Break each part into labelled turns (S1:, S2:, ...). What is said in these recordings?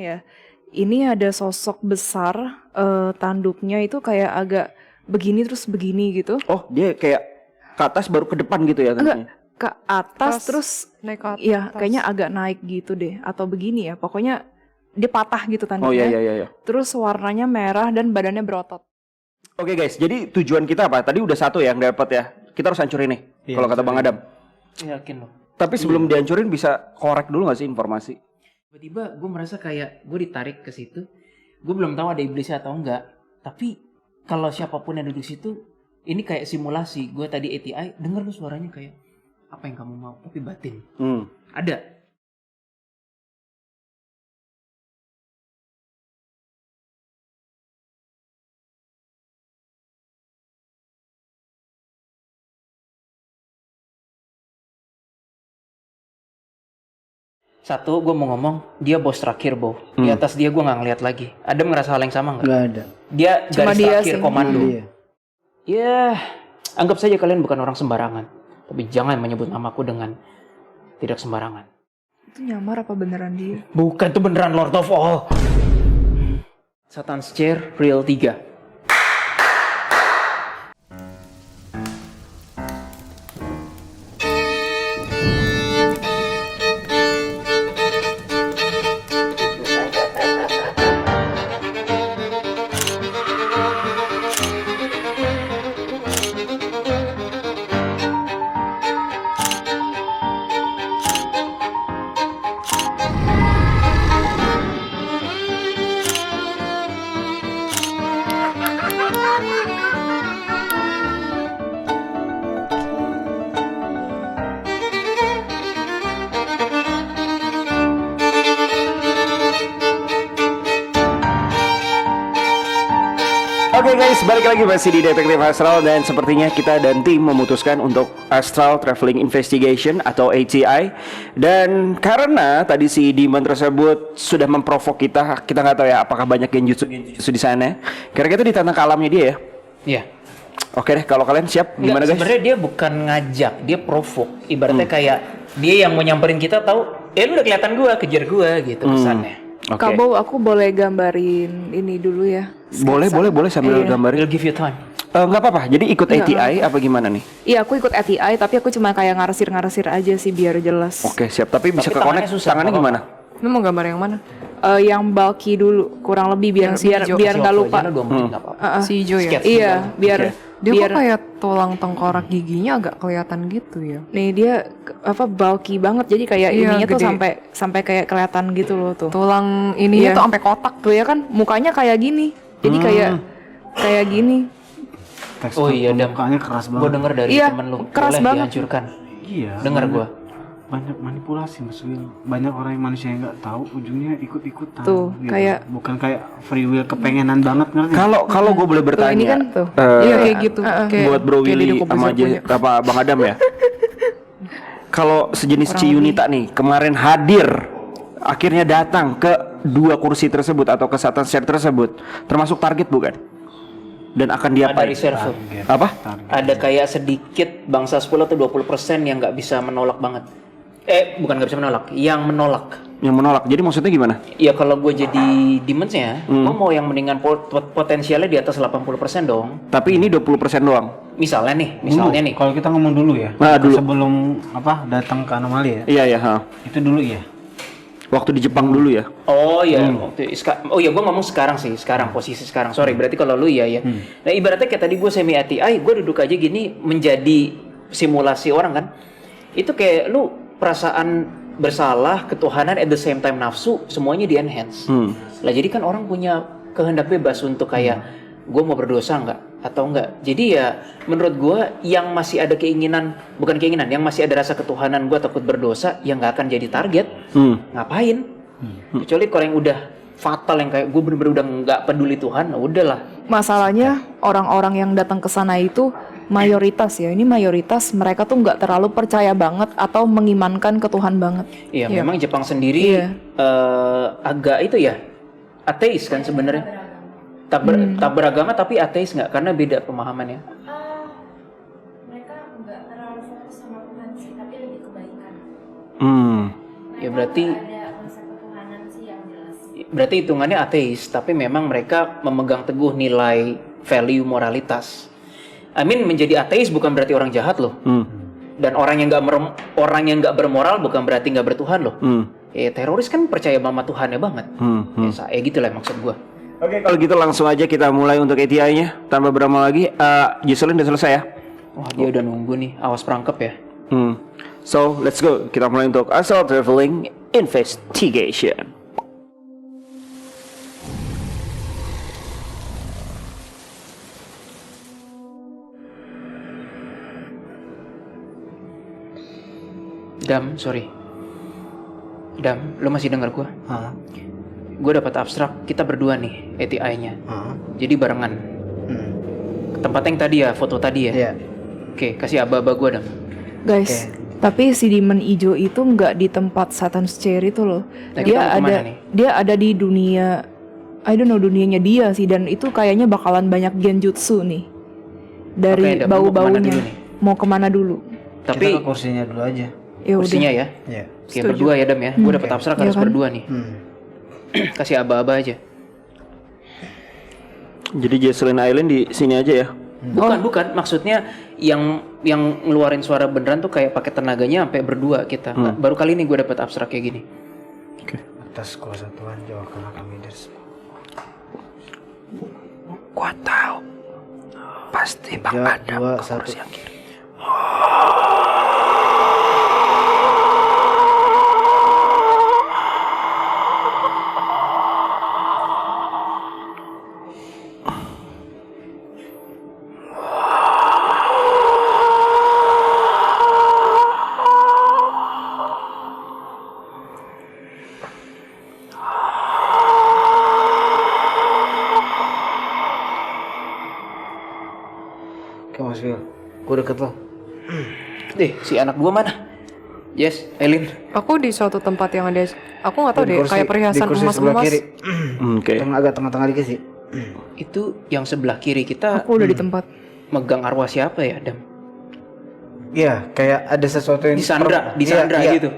S1: ya? Ini ada sosok besar, tanduknya itu kayak agak begini terus begini gitu.
S2: Oh, dia kayak ke atas baru ke depan gitu ya
S1: Enggak,
S2: tentunya.
S1: ke atas
S3: Atas,
S1: terus
S3: naik ke
S1: ya
S3: atas.
S1: kayaknya agak naik gitu deh atau begini ya. Pokoknya dia patah gitu
S2: Oh iya
S1: tanduknya.
S2: iya iya.
S1: Terus warnanya merah dan badannya berotot.
S2: Oke guys, jadi tujuan kita apa? Tadi udah satu yang dapat ya. Kita harus hancurin nih.
S4: Iya,
S2: Kalau kata Bang Adam.
S5: Yakin loh.
S2: Tapi sebelum dihancurin bisa korek dulu gak sih informasi?
S5: Tiba-tiba gue merasa kayak gue ditarik ke situ. Gue belum tahu ada iblisnya atau enggak. Tapi kalau siapapun yang duduk situ, ini kayak simulasi. Gue tadi ATI, denger lu suaranya kayak apa yang kamu mau, tapi batin. Ada. Satu, gue mau ngomong, dia bos terakhir, Bo. Di atas dia gue nggak ngeliat lagi. Ada merasa hal yang sama nggak?
S4: Nggak ada.
S5: Dia
S1: Cuma
S5: garis
S1: dia
S5: terakhir
S1: sih.
S5: komando.
S4: Iya.
S5: Ya, anggap saja kalian bukan orang sembarangan. Tapi jangan menyebut namaku dengan tidak sembarangan.
S1: Itu nyamar apa beneran dia?
S5: Bukan, itu beneran Lord of All. Satan's Chair Real 3.
S2: Oke guys, balik lagi masih di Detektif Astral. Dan sepertinya kita dan tim memutuskan untuk Astral Traveling Investigation atau ATI. Dan karena tadi si demon tersebut sudah memprovok kita nggak tahu ya apakah banyak genjutsu di sana. Kira-kira ditantang ke alamnya dia ya.
S5: Iya.
S2: Oke deh, kalau kalian siap, gimana guys?
S5: Sebenarnya dia bukan ngajak, dia provoke. Ibaratnya kayak dia yang mau nyamperin kita tahu, lu udah kelihatan gua, kejar gua gitu kesannya.
S2: Oke.
S1: Kak Bow, aku boleh gambarin ini dulu ya?
S2: Boleh sambil
S1: Iya.
S2: gambarin.
S5: We'll give you time.
S2: Nggak apa-apa. Jadi ikut
S1: Nggak,
S2: ATI apa gimana nih?
S1: Iya, aku ikut ATI tapi aku cuma kayak ngarsir-ngarsir aja sih biar jelas.
S2: Oke siap. Tapi bisa
S5: Tapi
S2: ke
S5: tangannya
S2: connect.
S5: susah,
S2: Tangannya
S5: nggak
S2: gimana?
S3: Lu mau gambar yang mana?
S1: Yang bulky dulu, kurang lebih biar
S3: Yang si
S1: biar
S3: hijau.
S1: biar nggak
S5: Kasih
S1: lupa.
S5: waktu aja, 2 menit nggak apa-apa.
S3: Si hijau ya?
S5: Sketch.
S1: Iya, biar
S2: Oke.
S3: Dia
S1: biar
S3: kok kayak tulang tengkorak giginya agak kelihatan gitu ya.
S1: nih dia bulky banget jadi kayak
S3: Iya,
S1: ininya tuh
S3: gede.
S1: sampai kayak kelihatan gitu loh tuh.
S3: Tulang ininya
S1: Iya.
S3: tuh sampai kotak.
S1: Tuh ya kan mukanya kayak gini. Jadi kayak gini.
S4: Tekstur
S5: Oh iya, Dam.
S4: mukanya keras
S5: Gue
S4: banget.
S5: denger dari
S1: Iya,
S5: temen lu,
S1: keras
S5: boleh
S1: banget.
S5: dihancurkan.
S4: Iya.
S5: Dengar
S4: banyak-
S5: gua.
S4: Banyak manipulasi Mas Will. Banyak orang yang manusia yang nggak tahu ujungnya ikut-ikutan.
S1: Tuh, kayak-
S4: bukan kayak free will kepengenan banget ngerti?
S2: Kalau gue boleh
S1: Tuh
S2: bertanya.
S1: ini kan tuh.
S3: Iya kayak gitu. Kayak,
S2: Buat Bro
S3: kayak
S2: Willy
S3: Deddy
S2: sama
S3: Corbuzier punya.
S2: apa Bang Adam ya. Kalau sejenis Ciyunita nih kemarin hadir, akhirnya datang ke 2 kursi tersebut atau ke Satan Share tersebut, termasuk target bukan? Dan akan
S5: Ada
S2: diapain?
S5: reserve.
S2: Apa?
S5: Ada kayak sedikit bangsa 10 atau 20% yang nggak bisa menolak banget. Bukan nggak bisa menolak, yang menolak.
S2: Yang menolak. Jadi maksudnya gimana?
S5: Ya kalau gue jadi demonsnya, gue mau yang mendingan potensialnya di atas 80% dong.
S2: Tapi ini 20% doang.
S5: Misalnya
S4: Dulu,
S5: nih.
S4: kalau kita ngomong dulu ya.
S2: Nah, dulu.
S4: Sebelum datang ke anomali ya.
S2: Iya ya, ha.
S4: Itu dulu ya.
S2: Waktu di Jepang dulu ya.
S5: Oh iya, oh iya gue ngomong sekarang sih, posisi sekarang. Sorry, berarti kalau lu iya ya. Nah ibaratnya kayak tadi gue semi ATI, gue duduk aja gini menjadi simulasi orang kan. Itu kayak lu perasaan bersalah, ketuhanan at the same time nafsu, semuanya di enhance. Lah jadi kan orang punya kehendak bebas untuk kayak gue mau berdosa nggak atau enggak. Jadi ya menurut gue yang masih ada keinginan, bukan keinginan, yang masih ada rasa ketuhanan gue takut berdosa, yang nggak akan jadi target. Ngapain? Kecuali kalau yang udah fatal yang kayak gue bener-bener udah nggak peduli Tuhan, nah udahlah.
S1: Masalahnya orang-orang yang datang ke sana itu mayoritas ya. Ini mayoritas mereka tuh nggak terlalu percaya banget atau mengimankan ke Tuhan banget.
S5: Iya, memang Jepang sendiri
S1: Iya.
S5: agak itu ya ateis kan sebenarnya. Tak beragama tapi ateis nggak karena beda pemahamannya.
S6: Mereka nggak terlalu fokus sama Tuhan sih, tapi lebih kebaikan.
S5: Ya berarti
S6: Ada konsep ketuhanan sih yang jelas.
S5: berarti hitungannya ateis, tapi memang mereka memegang teguh nilai value moralitas. Amin, menjadi ateis bukan berarti orang jahat loh. Dan orang yang nggak bermoral bukan berarti nggak bertuhan loh. Teroris kan percaya sama Tuhannya banget. Ya, saya gitu lah maksud gua.
S2: Oke, kalau gitu langsung aja kita mulai untuk ATI-nya. Tanpa berlama lagi, Jocelyn udah selesai ya?
S5: Wah, dia udah nunggu nih, awas perangkap ya.
S2: So, let's go. Kita mulai untuk Astral Traveling Investigation.
S5: Dam, lo masih dengar gua? Gue dapat abstrak, kita berdua nih ATI-nya. Jadi barengan. Ke tempat yang tadi ya, foto tadi ya.
S4: Iya.
S5: Oke, kasih aba-aba gue Dam.
S1: Guys, tapi si demon ijo itu nggak di tempat Satan's Chair itu loh.
S5: Nah, kita mau kemana nih?
S1: Dia ada di dunia, I don't know, dunianya dia sih, dan itu kayaknya bakalan banyak genjutsu nih. Dari
S5: Oke, Dam, lu mau kemana
S1: bau-baunya.
S5: dulu nih?
S1: Mau kemana dulu?
S5: Tapi
S4: Kita ke kursinya dulu aja.
S1: Ya udah.
S5: kursinya ya.
S4: Iya.
S5: Oke, berdua ya Dam ya. Gue dapat abstrak
S1: Iya
S5: harus
S1: kan?
S5: berdua nih. Kasih aba-aba aja.
S2: Jadi Jocelyn Island di sini aja ya?
S5: Bukan. Maksudnya yang ngeluarin suara beneran tuh kayak pakai tenaganya sampai berdua kita. Nah, baru kali ini gue dapat abstrak kayak gini.
S4: Atas kuasa Tuhan jauhkanlah kami dari semua.
S2: Gua tahu. Pasti Bang
S4: 3,
S2: Adam
S4: 2,
S2: ke
S4: 1.
S2: kursi yang kiri.
S4: Oke Mas Will, gue deket lo.
S5: Si anak gua mana? Yes, Eileen.
S3: Aku di suatu tempat yang ada, aku nggak tahu
S4: Di
S3: deh,
S4: kursi-
S3: kayak perhiasan
S4: di kursi sebelah
S3: emas-emas.
S4: kiri.
S2: Oke.
S4: Agak tengah-tengah dikit sih.
S5: Itu yang sebelah kiri kita
S1: Aku udah di tempat.
S5: megang arwah siapa ya, Dam?
S4: Iya, kayak ada sesuatu yang
S5: Disandra
S4: Iya,
S5: gitu.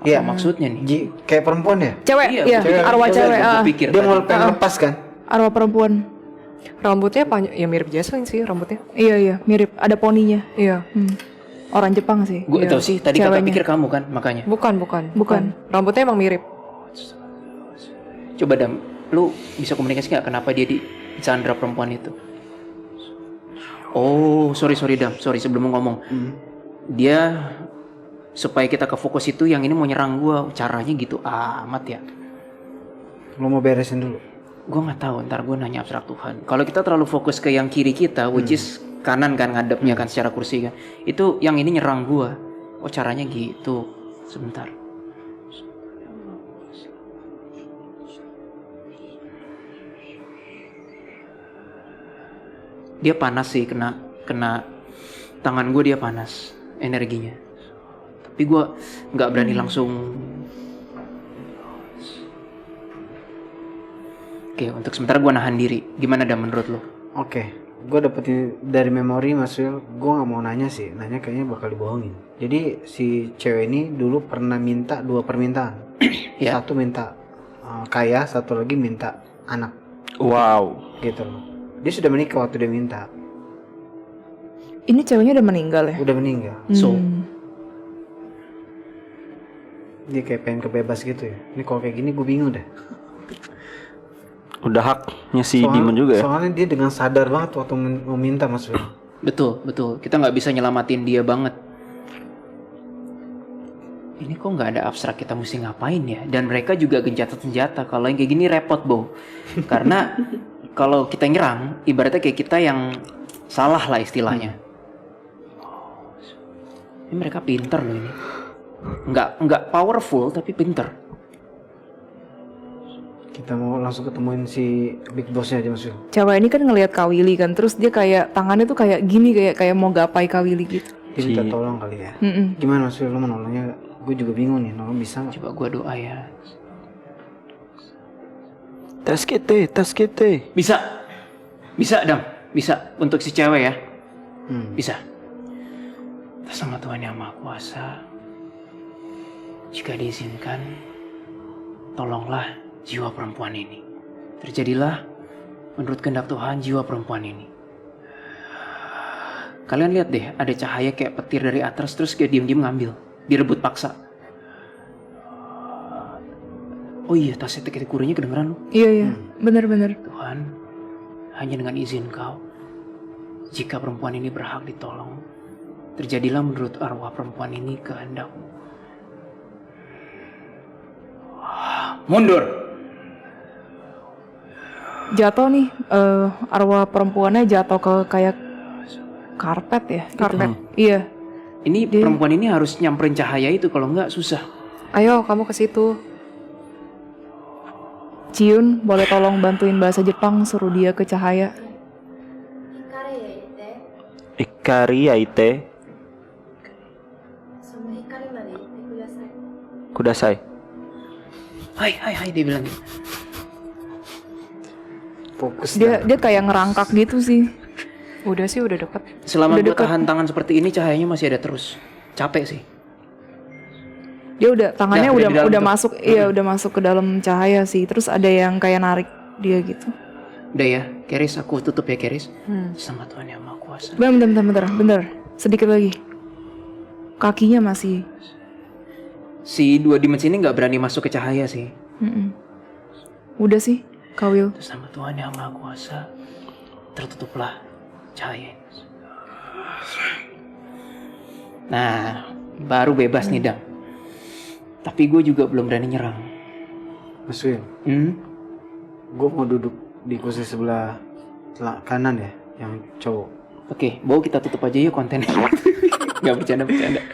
S4: Iya.
S5: Apa maksudnya nih?
S4: Kayak perempuan ya?
S1: Cewek,
S5: Iya,
S1: iya,
S5: cewek.
S1: arwah
S5: Cewek,
S1: cewek,
S5: gua pikir
S4: Dia mau
S5: tadi.
S4: pengen lepas kan?
S1: arwah perempuan.
S3: Rambutnya panjang, ya mirip Jasmine sih rambutnya.
S1: Iya, mirip. Ada poninya.
S3: Iya.
S1: Orang Jepang sih.
S5: Gue tahu sih, tadi kakak
S1: Ceweknya.
S5: pikir kamu kan, makanya.
S3: Bukan. Rambutnya emang mirip.
S5: Coba Dam, lu bisa komunikasi nggak kenapa dia di Chandra perempuan itu? Oh, sorry Dam, sebelum ngomong. Dia supaya kita ke fokus itu yang ini mau nyerang gua, caranya gitu amat ya.
S4: Lo mau beresin dulu.
S5: Gua nggak tahu, ntar gua nanya abstrak Tuhan. Kalau kita terlalu fokus ke yang kiri kita, which is kanan kan ngadepnya kan secara kursi kan, itu yang ini nyerang gua. Oh caranya gitu. Sebentar. Dia panas sih, kena tangan gue, dia panas energinya. Tapi gue nggak berani langsung. Oke, untuk sementara gue nahan diri. Gimana Dam menurut lo?
S4: Oke, gue dapetin dari memori Mas Will. Gue nggak mau nanya sih, nanya kayaknya bakal dibohongin. Jadi si cewek ini dulu pernah minta 2 permintaan.
S5: Ya.
S4: Satu minta kaya, satu lagi minta anak.
S2: Wow.
S4: Gitu loh. Dia sudah menikah waktu dia minta.
S1: Ini ceweknya udah meninggal ya?
S4: Udah meninggal.
S5: So,
S4: Dia kayak pengen kebebas gitu ya. Ini kalau kayak gini gue bingung deh.
S2: Udah haknya si Demon juga ya?
S4: Soalnya dia dengan sadar banget waktu mau minta Mas Will.
S5: betul. Kita nggak bisa nyelamatin dia banget. Ini kok nggak ada abstrak, kita mesti ngapain ya? Dan mereka juga gencatan senjata. Kalau yang kayak gini repot, Bo. Karena kalau kita nyerang, ibaratnya kayak kita yang salah lah istilahnya. Ini mereka pinter loh ini. Nggak powerful tapi pinter.
S4: Kita mau langsung ketemuin si Big Bossnya aja Mas Will.
S1: Cewek ini kan ngelihat Kak Willy kan, terus dia kayak tangannya tuh kayak gini, kayak mau gapai Kak Willy gitu.
S4: Dia minta tolong kali ya. Gimana Mas Will, lo mau nolongnya? Gue juga bingung nih, nolong bisa nggak?
S5: Coba gua doa ya.
S2: Tas kita.
S5: Bisa Dam. Bisa untuk si cewek ya. Bisa. Atas nama Tuhan yang Maha Kuasa, jika diizinkan, tolonglah jiwa perempuan ini. Terjadilah menurut kehendak Tuhan jiwa perempuan ini. Kalian lihat deh, ada cahaya kayak petir dari atas terus kayak diem-diem ngambil, direbut paksa. Oh iya, tasnya kurinya kedengeran lu.
S1: Iya, bener-bener.
S5: Tuhan, hanya dengan izin kau, jika perempuan ini berhak ditolong, terjadilah menurut arwah perempuan ini kehendakmu. Mundur.
S1: Jatuh nih, arwah perempuannya jatuh ke kayak karpet ya. gitu.
S3: Karpet.
S1: Iya.
S5: Ini perempuan ini harus nyamperin cahaya itu, kalau enggak susah.
S3: Ayo kamu ke situ.
S1: Ciun, boleh tolong bantuin bahasa Jepang, suruh dia ke cahaya.
S6: Hikari ya ite.
S2: Ikari yaite
S6: その光まで行ってください。
S2: kudasai.
S5: Hai, dia bilang gitu.
S4: Fokus
S1: Dia kayak ngerangkak gitu sih.
S3: Udah sih udah deket.
S5: Selama
S1: Udah
S5: gue
S1: deket.
S5: tahan tangan seperti ini, cahayanya masih ada terus. Capek sih.
S1: Dia udah tangannya
S5: Nah, udah di dalam
S1: udah
S5: tuh.
S1: masuk, iya udah masuk ke dalam cahaya sih. Terus ada yang kayak narik dia gitu.
S5: Udah ya, Keris, aku tutup ya Keris. Sama Tuhan Yang Maha Kuasa.
S1: Bentar. Sedikit lagi. Kakinya masih.
S5: Si dua dimensi ini nggak berani masuk ke cahaya sih.
S1: Udah sih, Kawil.
S5: Sama Tuhan Yang Maha Kuasa, tertutuplah cahaya. Nah, baru bebas nih Dam. Tapi gue juga belum berani nyerang.
S4: Mas Will, gue mau duduk di kursi sebelah kanan ya, yang cowok.
S5: Oke, bawa kita tutup aja yuk kontennya. Gak bercanda.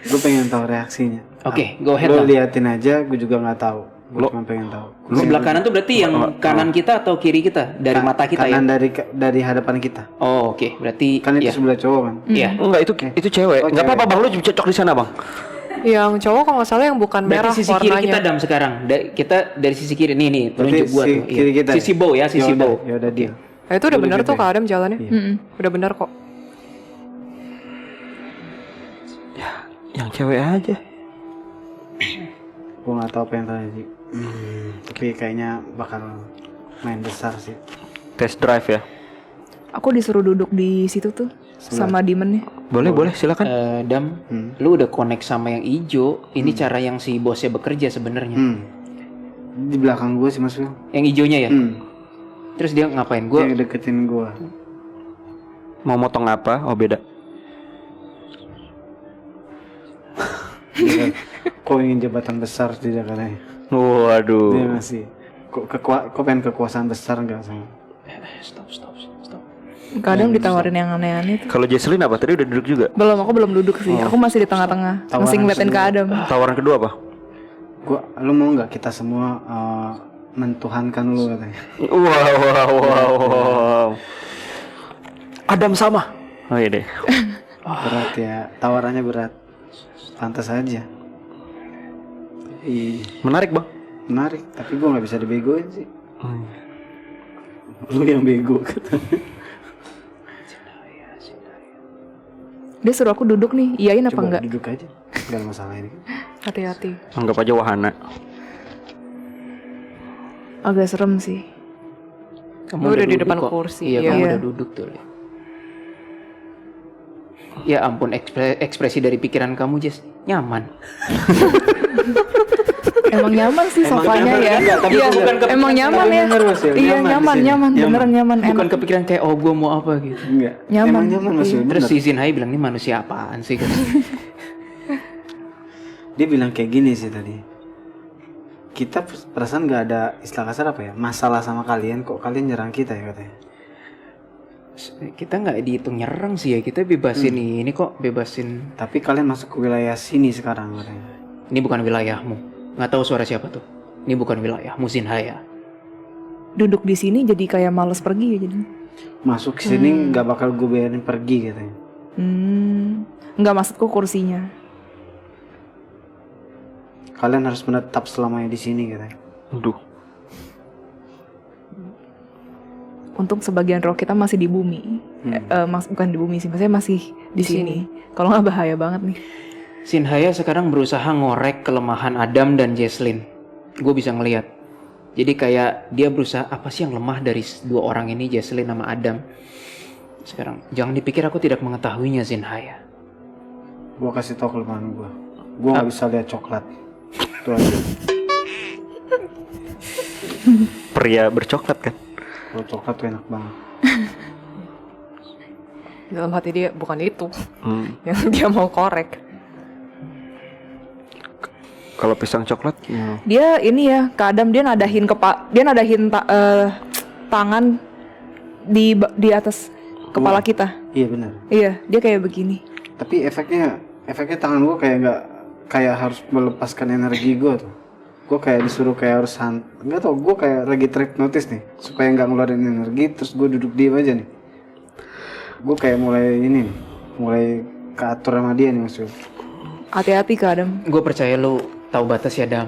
S4: Gue pengen tahu reaksinya.
S5: Oke, go ahead
S4: Lo
S5: Dam.
S4: liatin aja, gue juga nggak tahu. Gue cuma pengen tahu.
S5: Sebelah kanan tuh berarti yang kanan kita atau kiri kita? Dari mata kita
S4: kanan
S5: ya?
S4: dari hadapan kita.
S5: Oh oke, berarti
S4: Kan itu
S5: ya.
S4: sebelah cowok kan.
S5: Iya.
S2: Enggak, itu cewek.
S4: Oh,
S2: Enggak
S4: cewek.
S2: apa-apa Bang, lu cocok di sana, Bang.
S3: Yang cowok kalau nggak salah yang bukan merah
S5: Berarti sisi kiri
S3: warnanya.
S5: kita Dam sekarang. Kita dari sisi kiri nih
S4: Berarti
S5: telunjuk gua
S4: si
S5: tuh.
S4: kiri kita
S5: Sisi bow ya, sisi bow.
S4: Ya udah dia.
S3: Nah, itu udah
S4: Boleh
S3: bener
S4: gitu
S3: tuh
S4: ya?
S3: Kak Adam jalannya.
S4: Iya.
S3: Udah bener kok.
S2: Yang cewek aja.
S4: Gue nggak tahu apa yang terjadi. Tapi kayaknya bakal main besar sih.
S2: Test drive ya.
S1: Aku disuruh duduk di situ tuh sama Demonnya.
S2: Boleh, silakan.
S5: Dam, lu udah connect sama yang hijau. Ini cara yang si bosnya bekerja sebenarnya.
S4: Di belakang gue sih Mas Will.
S5: Yang hijaunya ya. Terus dia ngapain? Gua
S4: Yang deketin gue.
S2: Mau motong apa? Oh, beda.
S4: Kok ingin jabatan besar tidak katanya?
S2: Waduh.
S4: Dia ngasih. Kok pengen kekuasaan besar nggak sama?
S5: Stop.
S1: Kadang ditawarin yang aneh-aneh tuh.
S2: Kalau Jesslyn apa? Tadi udah duduk juga.
S1: Aku belum duduk sih. Aku masih di tengah-tengah.
S4: Tawaran
S1: Masih ngeliatin ke
S4: semua.
S1: Adam.
S2: Tawaran kedua apa?
S4: Lu mau nggak kita semua mentuhankan lu katanya?
S2: Wow. Adam sama. Oh iya deh.
S4: Berat ya, tawarannya berat. Pantas aja.
S2: Menarik Bang.
S4: Menarik, tapi gue nggak bisa dibegoin sih. Lu yang bego katanya.
S1: Dia suruh aku duduk nih. Iyain apa
S4: Coba
S1: enggak?
S4: duduk aja, nggak ada masalah ini.
S3: Hati-hati.
S2: Anggap aja wahana.
S1: Agak serem sih.
S3: Lu udah di
S5: duduk
S3: depan
S5: kok.
S3: kursi,
S5: Iya,
S3: iya.
S5: kamu
S1: Iya.
S5: udah duduk tuh. Ya ampun, ekspresi dari pikiran kamu, Jess. Nyaman.
S1: Emang nyaman sih sofanya
S4: nyaman,
S1: ya.
S4: enggak, tapi
S1: Iya,
S4: bukan
S5: kepikiran
S1: emang nyaman ya.
S4: terus ya,
S1: Iya,
S4: nyaman di sini.
S1: nyaman, beneran nyaman.
S5: Bukan
S1: Enak.
S5: kepikiran kayak oh gue mau apa gitu.
S4: Enggak.
S1: Nyaman.
S4: Emang nyaman Mas Wil,
S5: Terus
S4: bener.
S5: si Zinhai bilang ini manusia apaan sih?
S4: Dia bilang kayak gini sih tadi. Kita perasaan nggak ada istilah kasar apa ya? Masalah sama kalian, kok kalian nyerang kita ya katanya.
S5: Kita nggak dihitung nyerang sih ya, kita bebasin ini kok, bebasin.
S4: Tapi kalian masuk ke wilayah sini sekarang katanya.
S5: Ini bukan wilayahmu. Nggak tahu suara siapa tuh. Ini bukan wilayahmu, Zinhai ya.
S1: Duduk di sini jadi kayak males pergi ya jadi.
S4: Masuk ke sini nggak bakal gue biarin pergi katanya.
S1: Nggak, maksudku kursinya.
S4: Kalian harus menetap selamanya di sini katanya.
S2: Aduh.
S1: Untung sebagian roh kita masih di bumi. Bukan di bumi sih, maksudnya masih di sini. Kalau nggak bahaya banget nih.
S5: Zinhai sekarang berusaha ngorek kelemahan Adam dan Jesslyn. Gue bisa ngelihat. Jadi kayak dia berusaha apa sih yang lemah dari dua orang ini, Jesslyn sama Adam. Sekarang jangan dipikir aku tidak mengetahuinya, Zinhaya.
S4: Gue kasih tau kelemahan gue. Gue nggak bisa lihat coklat. Itu aja.
S2: Pria bercoklat kan?
S4: Kalau coklat tuh enak banget.
S3: Dalam hati dia bukan itu yang
S2: Hmm.
S3: dia mau korek.
S2: Kalau pisang coklat,
S1: Dia ini ya, ke Adam dia nadahin tangan di atas kepala kita.
S4: Iya benar.
S1: Iya, dia kayak begini.
S4: Tapi efeknya tangan gue kayak nggak kayak harus melepaskan energi gue tuh. Gue kayak disuruh kayak harus nggak tau, gue kayak lagi terhipnotis nih supaya nggak ngeluarin energi, terus gue duduk diem aja nih. Gue kayak mulai keatur sama dia nih maksudnya.
S1: Hati-hati ke Adam.
S5: Gue percaya lu tahu batas ya, Dam.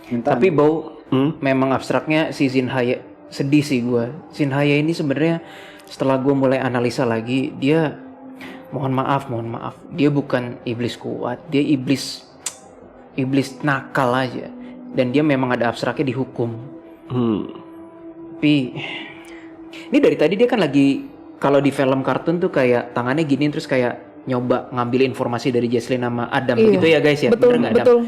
S4: Minta
S5: Tapi Bau, memang abstraknya si Zinhaya sedih sih gue. Zinhaya ini sebenarnya setelah gue mulai analisa lagi, dia mohon maaf, dia bukan iblis kuat, dia iblis nakal aja. Dan dia memang ada abstraknya dihukum. Tapi ini dari tadi dia kan lagi, kalau di film kartun tuh kayak tangannya gini terus kayak nyoba ngambil informasi dari Jesslyn sama Adam.
S1: Iya.
S5: Begitu ya guys ya?
S1: Betul,
S5: Bener nggak, Adam?
S1: betul.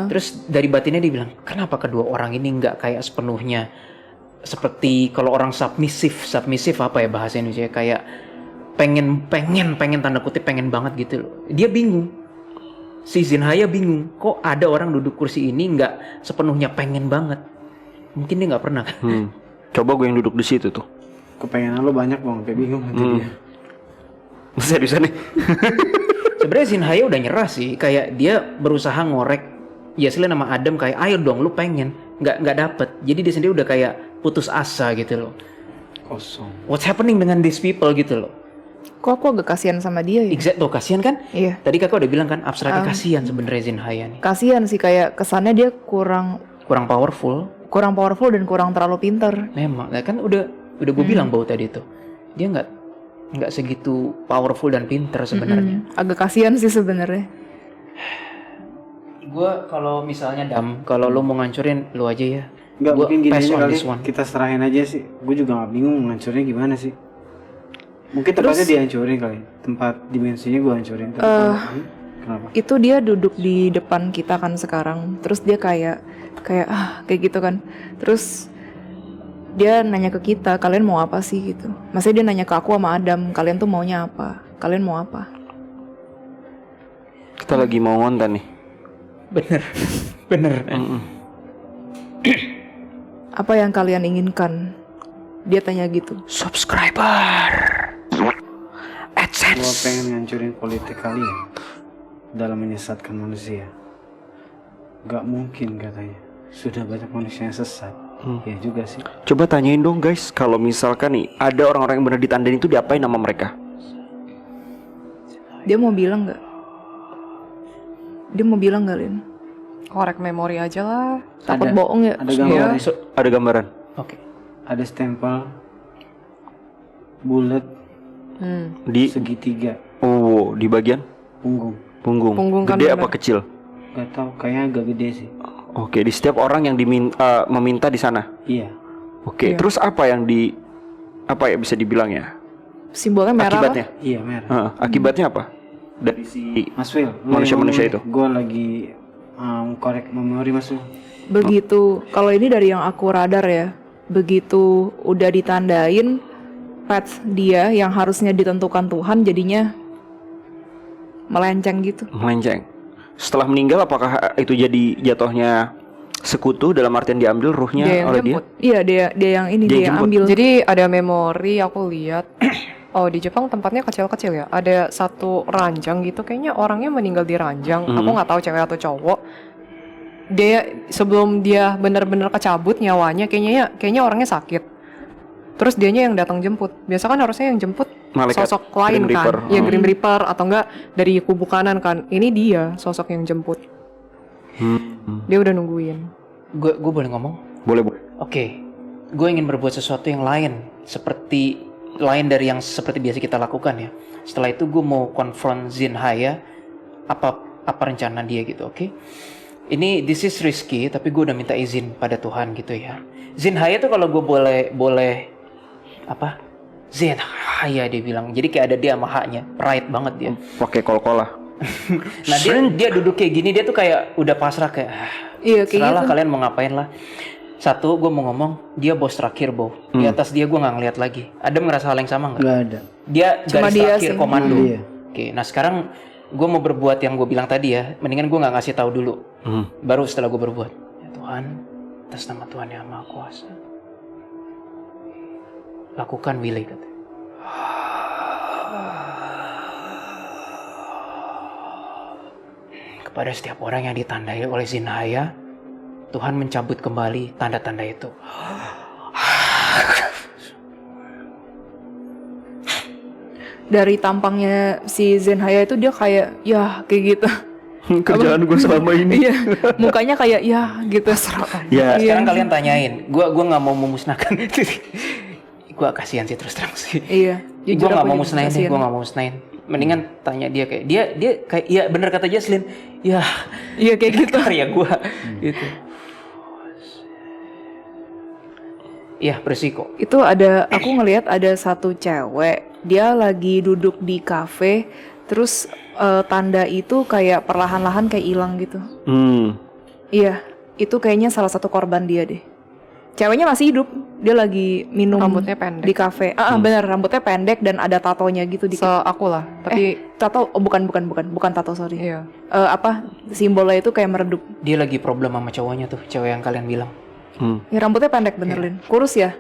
S5: Terus dari batinnya dia bilang, kenapa kedua orang ini nggak kayak sepenuhnya seperti kalau orang submisif apa ya bahasa Indonesia, kayak pengen tanda kutip pengen banget gitu loh. Dia bingung. Si Zinhaya bingung, kok ada orang duduk kursi ini nggak sepenuhnya pengen banget. Mungkin dia nggak pernah kan?
S2: Coba gue yang duduk di situ tuh.
S4: kepengenan lo banyak bang, kayak bingung nanti dia.
S2: Seriusan nih.
S5: Sebenarnya Zinhaya udah nyerah sih, kayak dia berusaha ngorek Jesslyn sama Adam kayak ayo dong lu pengen, nggak dapet. Jadi dia sendiri udah kayak putus asa gitu loh.
S4: Kosong.
S5: What's happening dengan these people gitu loh.
S1: Kok aku agak kasihan sama dia ya?
S5: Exact tuh, kasihan kan?
S1: Iya.
S5: Tadi kakak udah bilang kan abstraknya kasihan sebenarnya Zinhaya nih.
S1: Kasihan sih, kayak kesannya dia kurang
S5: Kurang powerful.
S1: dan kurang terlalu pintar.
S5: Memang, ya kan udah gue bilang Bau tadi tuh. Dia nggak segitu powerful dan pintar sebenarnya.
S1: Agak kasihan sih sebenarnya.
S5: Gue kalau misalnya kalau lu mau ngancurin lu aja ya.
S4: Nggak,
S5: Gua
S4: mungkin gini
S5: pass
S4: aja
S5: on
S4: kali,
S5: this one.
S4: kita serahin aja sih. Gue juga nggak bingung ngancurnya gimana sih. Mungkin tempatnya dihancurin kali. Tempat dimensinya gue hancurin. Kenapa?
S1: Itu dia duduk di depan kita kan sekarang. Terus dia kayak kayak gitu kan. Terus dia nanya ke kita, kalian mau apa sih gitu. Maksudnya dia nanya ke aku sama Adam, kalian tuh maunya apa? Kalian mau apa?
S2: Kita lagi mau ngonten nih.
S5: Bener.
S1: Apa yang kalian inginkan? Dia tanya gitu.
S5: Subscriber.
S4: Gue
S5: AdSense.
S4: pengen ngancurin politik kalian dalam menyesatkan manusia. Gak mungkin katanya. Sudah banyak manusia yang sesat. Ya juga sih.
S2: Coba tanyain dong guys, kalau misalkan nih ada orang-orang yang benar ditandain itu diapain nama mereka?
S1: Dia mau bilang nggak? Dia mau bilang nggak, Lin?
S3: Korek memori aja lah.
S1: Takut
S4: Ada.
S1: bohong ya?
S4: Ada gambarnya.
S2: Ada gambaran?
S5: Oke.
S4: Ada stempel bulat
S2: Di
S4: segitiga
S2: di bagian
S4: punggung.
S2: punggung.
S3: Punggung kan
S2: Gede
S3: benar.
S2: apa kecil?
S4: Gak tau, kayaknya agak gede sih.
S2: Oke, di setiap orang yang meminta di sana.
S4: Iya.
S2: Oke, terus apa yang bisa dibilang ya?
S1: Simbolnya merah.
S2: Akibatnya?
S4: Iya merah.
S2: Akibatnya apa? Dari si
S4: Mas Will,
S2: manusia-manusia itu.
S4: Gue lagi korek memori Mas Will.
S1: Begitu, kalau ini dari yang aku radar ya, begitu udah ditandain path dia yang harusnya ditentukan Tuhan jadinya melenceng gitu.
S2: melenceng. Setelah meninggal apakah itu jadi jatuhnya sekutu dalam artian diambil ruhnya
S3: Dia yang
S2: oleh
S3: jemput.
S1: Iya, dia yang ini,
S2: Dia
S1: dia yang
S2: jemput.
S1: ambil.
S3: Jadi ada memori aku lihat. Oh, di Jepang tempatnya kecil-kecil ya. Ada satu ranjang gitu, kayaknya orangnya meninggal di ranjang. Aku nggak tahu cewek atau cowok. Dia sebelum dia benar-benar kecabut nyawanya, kayaknya orangnya sakit. Terus dianya yang datang jemput. Biasa kan harusnya yang jemput
S2: Malaikat,
S3: sosok lain
S2: Grim
S3: kan.
S2: Reaper.
S3: Ya Grim Reaper atau enggak dari kubu kanan kan. Ini dia sosok yang jemput. Dia udah nungguin.
S5: Gue boleh ngomong?
S2: boleh.
S5: Oke. Gue ingin berbuat sesuatu yang lain, lain dari yang seperti biasa kita lakukan ya. Setelah itu gue mau konfront Zinhaya apa rencana dia gitu, oke? this is risky, tapi gue udah minta izin pada Tuhan gitu ya. Zinhaya tuh kalau gue boleh apa? Zinhaya dia bilang. Jadi kayak ada dia sama haknya, pride banget dia.
S2: Pakai kol-kolah.
S5: Nah dia duduk kayak gini, dia tuh kayak udah pasrah kayak
S1: Iya kayak
S5: serahlah
S1: gitu.
S5: kalian mau ngapain lah. Satu, gue mau ngomong, dia bos terakhir, Bo. Di atas dia gue nggak ngeliat lagi. Adam ngerasa hal yang sama nggak?
S4: Nggak ada.
S5: Dia
S1: Cuma
S5: garis
S1: dia
S5: terakhir
S1: sih.
S5: komando.
S4: Iya.
S5: Oke, nah sekarang gue mau berbuat yang gue bilang tadi ya. Mendingan gue nggak ngasih tahu dulu. Baru setelah gue berbuat. Ya Tuhan, atas nama Tuhan yang Maha Kuasa, lakukan willy kata. Kepada setiap orang yang ditandai oleh Zinhaya, Tuhan mencabut kembali tanda-tanda itu.
S1: Dari tampangnya si Zenhaya itu dia kayak ya kayak gitu.
S2: Kerjaan gue selama ini.
S1: Iya, mukanya kayak ya gitu.
S2: Ya.
S5: Sekarang kalian tanyain, gue nggak mau memusnahkan. Gue kasihan sih terus terang sih.
S1: Iya,
S5: Gue
S1: jujur
S5: nggak
S1: aku
S5: mau
S1: juga
S5: musnahin deh,
S1: kasihan.
S5: gue nggak mau musnahin. Mendingan tanya dia kayak dia kayak iya bener kata Jaslyn, ya
S1: Iya kayak gitu.
S5: karya gue gitu. Iya beresiko.
S1: Itu ada, aku ngelihat ada satu cewek, dia lagi duduk di kafe, terus tanda itu kayak perlahan-lahan kayak hilang gitu. Iya, itu kayaknya salah satu korban dia deh. Ceweknya masih hidup, dia lagi minum
S3: Rambutnya pendek.
S1: di kafe. Bener, rambutnya pendek dan ada tatonya gitu di
S3: Aku lah, tapi
S1: tato, bukan tato, sorry.
S3: iya.
S1: Apa simbolnya itu kayak meredup.
S5: Dia lagi problem sama cowoknya tuh, cewek yang kalian bilang.
S1: Ya rambutnya pendek bener, Lin. Kurus ya?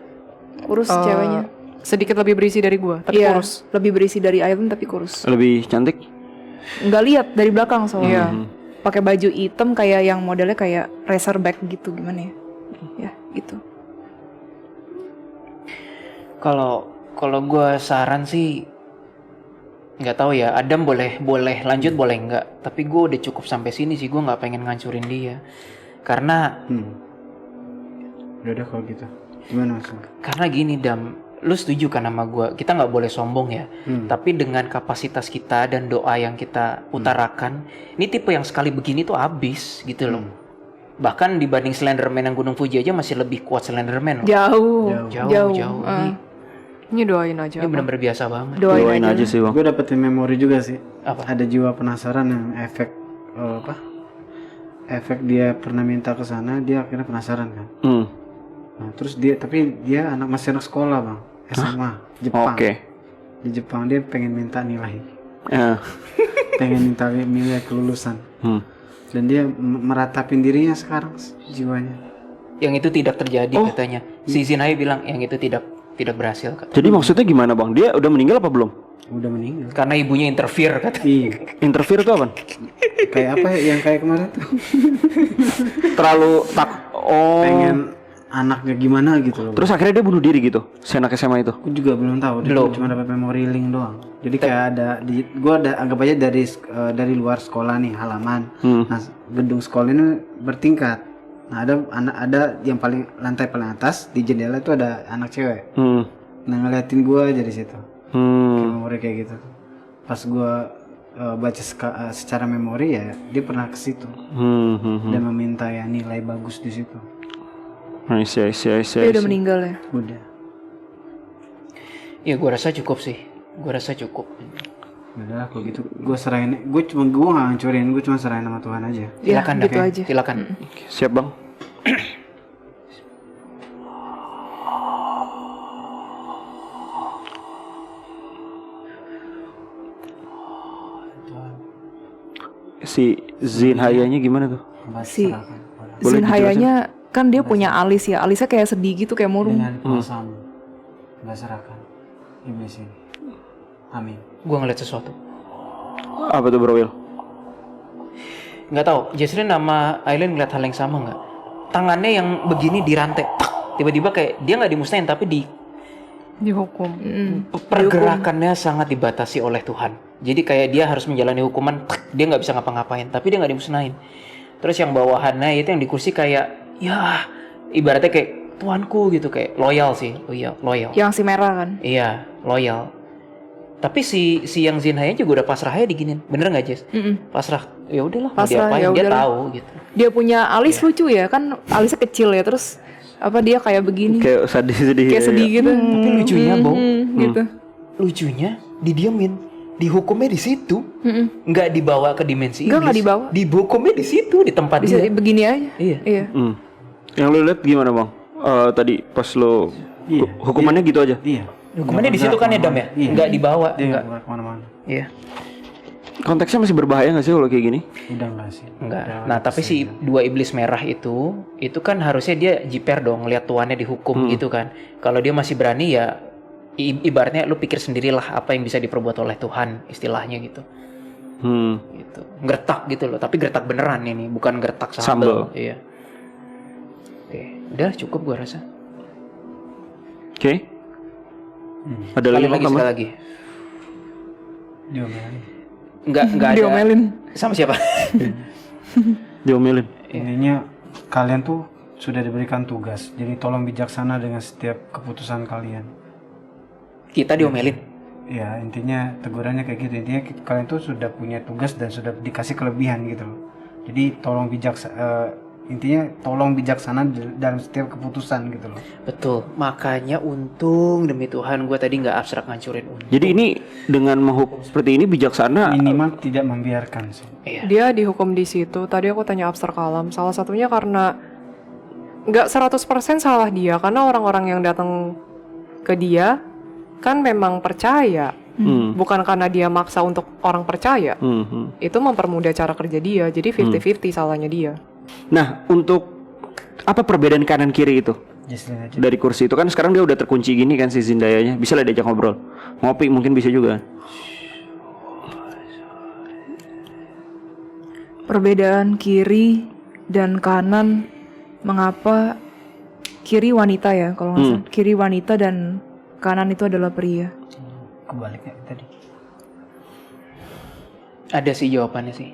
S1: Kurus ceweknya.
S3: Sedikit lebih berisi dari gua, tapi
S1: Iya,
S3: kurus.
S1: lebih berisi dari Aileen tapi kurus.
S2: Lebih cantik.
S1: Nggak lihat dari belakang soalnya.
S3: Iya.
S1: Pakai baju hitam kayak yang modelnya kayak racerback gitu, gimana ya? Ya, gitu.
S5: Kalau gue saran sih nggak tahu ya, Adam boleh lanjut boleh nggak, tapi gue udah cukup sampai sini sih, gue nggak pengen ngancurin dia karena
S4: Udah kalau gitu. Gimana maksudnya?
S5: karena gini Dam, lu setuju kan sama gue, kita nggak boleh sombong ya, tapi dengan kapasitas kita dan doa yang kita utarakan, ini tipe yang sekali begini tuh abis gitu loh. Bahkan dibanding Slenderman yang Gunung Fuji aja masih lebih kuat Slenderman loh.
S1: Jauh.
S5: Jauh.
S3: Ini doain aja.
S5: Ini benar-benar biasa banget.
S2: Doain aja sih, Bang.
S4: Gue dapetin memori juga sih.
S5: Apa?
S4: Ada jiwa penasaran yang efek efek dia pernah minta ke sana, dia akhirnya penasaran kan. Nah, terus tapi dia masih anak sekolah, Bang. SMA, Jepang.
S2: Oke.
S4: Di Jepang dia pengen minta nilai.
S2: Ya.
S4: Pengen minta nilai kelulusan. Dan dia meratapin dirinya sekarang jiwanya.
S5: Yang itu tidak terjadi katanya. Si Zinhaya bilang yang itu tidak berhasil kata.
S2: Jadi maksudnya gimana, Bang? Dia udah meninggal apa belum?
S4: Udah meninggal.
S5: Karena ibunya interfere kata.
S4: Iya.
S2: Interfere itu apa?
S4: Kayak apa yang kayak kemarin tuh?
S2: Terlalu
S4: Pengen anaknya gimana gitu loh.
S2: Terus akhirnya dia bunuh diri gitu, si anak SMA itu.
S4: Aku juga belum tahu. Dia cuma dapat memory link doang. Jadi kayak gua anggap aja dari luar sekolah nih halaman. Nah, gedung sekolah ini bertingkat. Nah, ada yang lantai paling atas di jendela itu ada anak cewek. Nah, ngeliatin gua aja di situ. Kayak memori kayak gitu. Pas gua baca secara memori ya, dia pernah ke situ. Dan meminta ya nilai bagus di situ.
S2: I see.
S1: Dia udah meninggal ya.
S4: Udah.
S5: Ya gue rasa cukup sih. Gue rasa cukup.
S4: Udah kalau gitu gue serahin. Gue nggak hancurin, gue cuma serahin sama Tuhan aja.
S1: Ya,
S5: Silakan
S1: gitu
S5: Dave.
S1: aja.
S5: Silakan.
S2: Siap, Bang. Si Zinhayanya gimana tuh?
S1: Si
S2: Boleh
S1: Zinhayanya kan dia punya alis ya. Alisnya kayak sedih gitu, kayak murung.
S4: Dengan kuasamu, nggak serahkan iblis ini. Amin.
S5: Gue ngeliat sesuatu.
S2: Apa tuh, Bro Will?
S5: Nggak tahu. Jaslyn sama Aileen ngeliat hal yang sama nggak? Tangannya yang begini dirantai. Tak. Tiba-tiba kayak dia nggak dimusnahin tapi
S3: Dihukum.
S5: pergerakannya sangat dibatasi oleh Tuhan. Jadi kayak dia harus menjalani hukuman. Tak. Dia nggak bisa ngapa-ngapain. Tapi dia nggak dimusnahin. Terus yang bawahannya itu yang di kursi kayak ya ibaratnya kayak tuanku gitu, kayak loyal sih. Oh iya, loyal.
S1: Yang si merah kan.
S5: Iya, loyal. Tapi si yang Zinhaya juga udah pasrah aja diginin. Bener nggak, Jess? Pasrah. ya udahlah mau
S1: Pasrah,
S5: diapain
S1: ya
S5: dia
S1: udahlah.
S5: tahu gitu.
S1: Dia punya alis lucu ya kan, alisnya kecil ya, terus apa dia kayak begini,
S2: Kayak sedih-sedih.
S1: kayak sedih gitu.
S5: Tapi lucunya, Bo,
S1: Gitu.
S5: lucunya didiemin, dihukumnya di situ, nggak dibawa ke dimensi
S1: Nggak
S5: iblis.
S1: dibawa.
S5: Dihukumnya di situ, di tempat
S1: Bisa
S5: dia.
S1: begini aja.
S5: Iya.
S1: Iya.
S2: Yang lu lihat gimana bang? Tadi pas lo
S4: Iya,
S2: hukumannya gitu aja.
S4: Iya.
S5: Hukumannya di situ kan ya Dam ya,
S4: Iya.
S5: nggak dibawa,
S4: Dia
S5: nggak.
S4: nggak kemana-mana.
S5: Iya.
S2: Konteksnya masih berbahaya nggak sih kalau kayak gini?
S4: Udah enggak sih?
S5: Enggak.
S4: Udah
S5: Nah, tapi si dua iblis merah itu kan harusnya dia jiper dong lihat tuannya dihukum gitu kan. Kalau dia masih berani ya ibaratnya lu pikir sendirilah apa yang bisa diperbuat oleh Tuhan istilahnya gitu. Gitu. Gertak gitu loh, tapi gertak beneran ini, bukan gertak sambal. Iya. Oke, udah cukup gua rasa.
S2: Oke. Ada
S5: Sekali
S2: lagi
S5: lagi,
S2: Bang,
S5: sekali
S2: tambah?
S5: lagi.
S4: diomelin.
S5: Enggak ada.
S1: Diomelin.
S5: Sama siapa?
S2: Diomelin.
S4: Intinya kalian tuh sudah diberikan tugas. Jadi tolong bijaksana dengan setiap keputusan kalian.
S5: Kita diomelin.
S4: Ya intinya tegurannya kayak gitu. Intinya kalian tuh sudah punya tugas dan sudah dikasih kelebihan gitu loh. Jadi tolong intinya tolong bijaksana dalam setiap keputusan gitu loh.
S5: Betul. Makanya untung demi Tuhan gue tadi nggak abstrak ngancurin untung.
S2: Jadi ini dengan menghukum seperti ini bijaksana.
S4: Minimal tidak membiarkan sih.
S5: Iya.
S3: Dia dihukum di situ. Tadi aku tanya abstrak alam. Salah satunya karena nggak 100% salah dia, karena orang-orang yang datang ke dia kan memang percaya. Bukan karena dia maksa untuk orang percaya. Itu mempermudah cara kerja dia. Jadi 50-50 salahnya dia.
S2: Nah, untuk apa perbedaan kanan kiri itu?
S4: Jesslyn aja.
S2: Dari kursi itu kan sekarang dia udah terkunci gini kan si Zendayanya. Bisa lah diajak ngobrol. Ngopi mungkin bisa juga.
S1: Perbedaan kiri dan kanan, mengapa kiri wanita ya kalau nggak salah. Kiri wanita dan kanan itu adalah pria.
S4: Kebaliknya tadi.
S5: Ada sih jawabannya sih.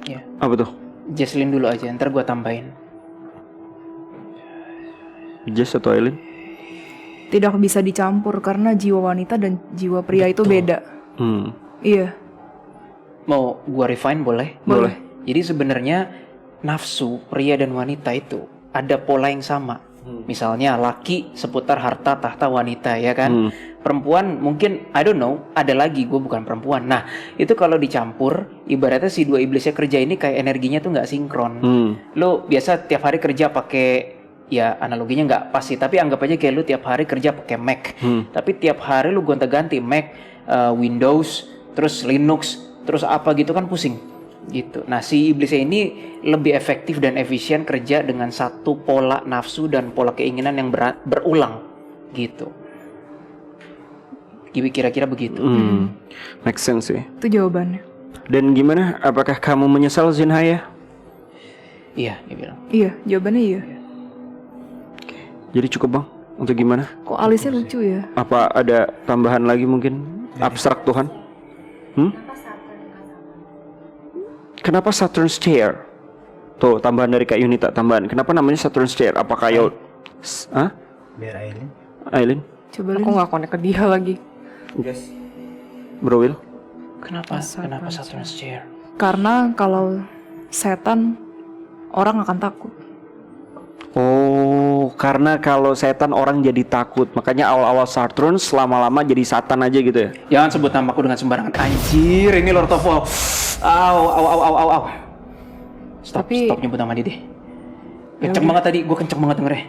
S5: Ya.
S2: Apa tuh?
S5: Jesslyn dulu aja, ntar gue tambahin.
S2: Jess atau Eileen?
S1: Tidak bisa dicampur karena jiwa wanita dan jiwa pria itu beda. Iya.
S5: Mau gue refine boleh?
S1: Boleh.
S5: Jadi sebenarnya nafsu pria dan wanita itu ada pola yang sama. Misalnya laki seputar harta tahta wanita ya kan. Perempuan mungkin I don't know, ada lagi, gue bukan perempuan. Nah itu kalau dicampur ibaratnya si dua iblisnya kerja ini kayak energinya tuh nggak sinkron. Lo biasa tiap hari kerja pakai, ya analoginya nggak pas sih, tapi anggap aja kayak lu tiap hari kerja pakai Mac. Tapi tiap hari lu gonta-ganti Mac, Windows, terus Linux, terus apa gitu kan pusing gitu. Nah si iblisnya ini lebih efektif dan efisien kerja dengan satu pola nafsu dan pola keinginan yang berulang gitu. Kira-kira begitu.
S2: Make sense sih.
S1: Itu jawabannya.
S2: Dan gimana? Apakah kamu menyesal Zinhaya?
S5: Iya dia bilang.
S1: Iya, jawabannya iya.
S2: Jadi cukup bang? Untuk gimana?
S1: Kok alisnya lucu ya?
S2: Apa ada tambahan lagi mungkin? Abstrak Tuhan? Kenapa Saturn's Chair? Tuh tambahan dari Kak Yunita, tambahan. Kenapa namanya Saturn's Chair? Apa kayak Hah?
S4: Biar Aileen.
S2: Aileen?
S1: Coba
S3: Aku nggak connect ke dia lagi.
S2: Bro Will?
S5: Kenapa Saturn's Chair?
S1: Karena kalau setan orang akan takut.
S2: Oh, karena kalau setan orang jadi takut. Makanya awal-awal Saturn lama-lama jadi Satan aja gitu ya.
S5: Jangan sebut namaku dengan sembarangan. Anjir, ini Lord of War. Au. Stop nyebut nama dia deh. Kenceng banget tadi, gue kenceng banget dengernya.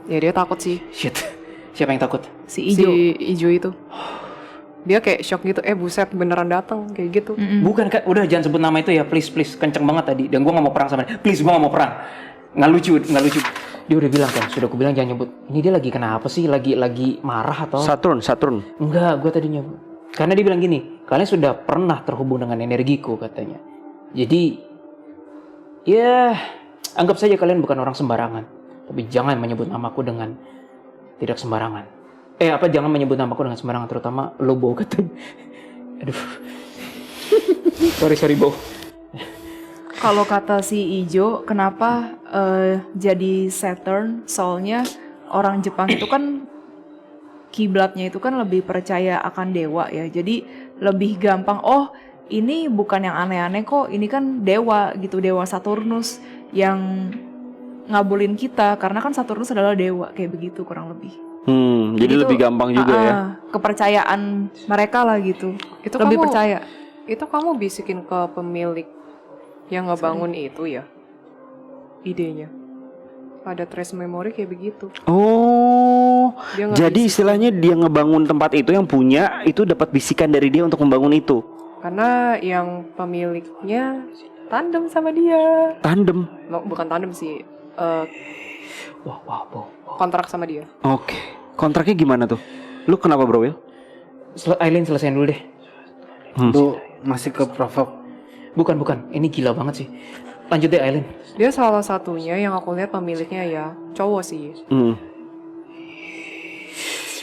S3: Ya dia takut sih.
S5: Shit. Siapa yang takut?
S1: Si Ijo.
S3: Si Ijo itu. Dia kayak shock gitu. Buset beneran datang kayak gitu.
S5: Bukan Kak, udah jangan sebut nama itu ya, please. Kenceng banget tadi. Dan gue gak mau perang sama dia. Please, gue gak mau perang. Nggak lucu. Dia udah bilang kan, sudah gue bilang jangan nyebut. Ini dia lagi kenapa sih? Lagi marah atau?
S2: Saturn.
S5: Enggak, gue tadi nyebut. Karena dia bilang gini, kalian sudah pernah terhubung dengan energiku katanya. Jadi, ya anggap saja kalian bukan orang sembarangan. Tapi jangan menyebut namaku dengan tidak sembarangan. Jangan menyebut namaku dengan sembarangan, terutama lo Bo katanya. Aduh. sorry Bo.
S1: Kalau kata si Ijo, kenapa jadi Saturn? Soalnya orang Jepang itu kan kiblatnya itu kan lebih percaya akan dewa ya. Jadi lebih gampang, ini bukan yang aneh-aneh kok, ini kan dewa gitu, dewa Saturnus yang ngabulin kita karena kan Saturnus adalah dewa, kayak begitu kurang lebih.
S2: Jadi
S1: Itu,
S2: lebih gampang juga ya.
S1: kepercayaan mereka lah gitu.
S3: Itu
S1: lebih
S3: kamu-
S1: percaya.
S3: Itu kamu bisikin ke pemilik yang ngebangun itu ya? Idenya. Ada trace memory kayak begitu.
S2: Oh,
S3: Dia
S2: jadi
S3: ngebisikin.
S2: istilahnya dia ngebangun tempat itu, yang punya itu dapat bisikan dari dia untuk membangun itu.
S3: Karena yang pemiliknya tandem sama dia.
S2: Tandem.
S3: Bukan tandem sih.
S5: Wah.
S3: Kontrak sama dia.
S2: Oke. Kontraknya gimana tuh? Lu kenapa bro Will?
S5: Aileen selesaiin dulu deh.
S4: Lu masih ke provok.
S5: Bukan. Ini gila banget sih. Lanjut deh Aileen.
S3: Dia salah satunya yang aku lihat pemiliknya ya cowok sih.